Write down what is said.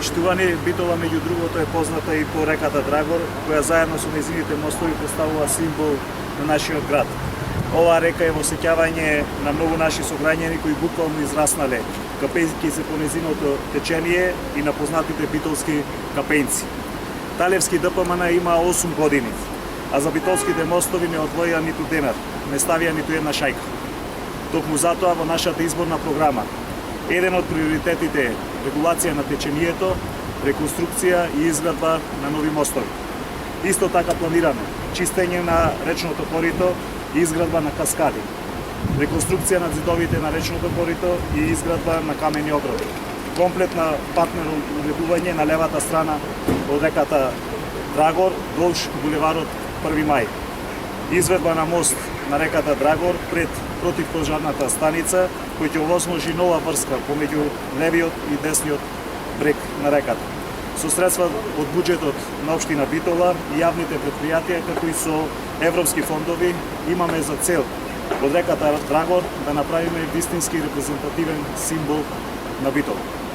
Поштувани, Битола меѓу другото е позната и по реката Драгор, која заедно со нејзините мостови представува символ на нашиот град. Оваа река е во сеќавање на многу наши сограѓани кои буквално израснале, капејќи се по нејзиното течение и на познатите битолски капејнци. Талевски ДПМН има 8 години, а за битолските мостови не одвоја ниту денар, не ставија ниту една шајка. Токму затоа во нашата изборна програма еден од приоритетите е регулација на течението, реконструкција и изградба на нови мостови. Исто така планираме чистење на речното корито и изградба на каскади, реконструкција на зидовите на речното корито и изградба на камени огради, комплетна патно уредување на левата страна од реката Драгор долж булеварот 1 мај, изведба на мост на реката Драгор пред противпожарната станица, кој ќе овозможи нова врска помеѓу левиот и десниот брег на реката. Со средства од буџетот на општина Битола и јавните предпријатија, како и со европски фондови, имаме за цел од реката Драгор да направиме вистински репрезентативен символ на Битола.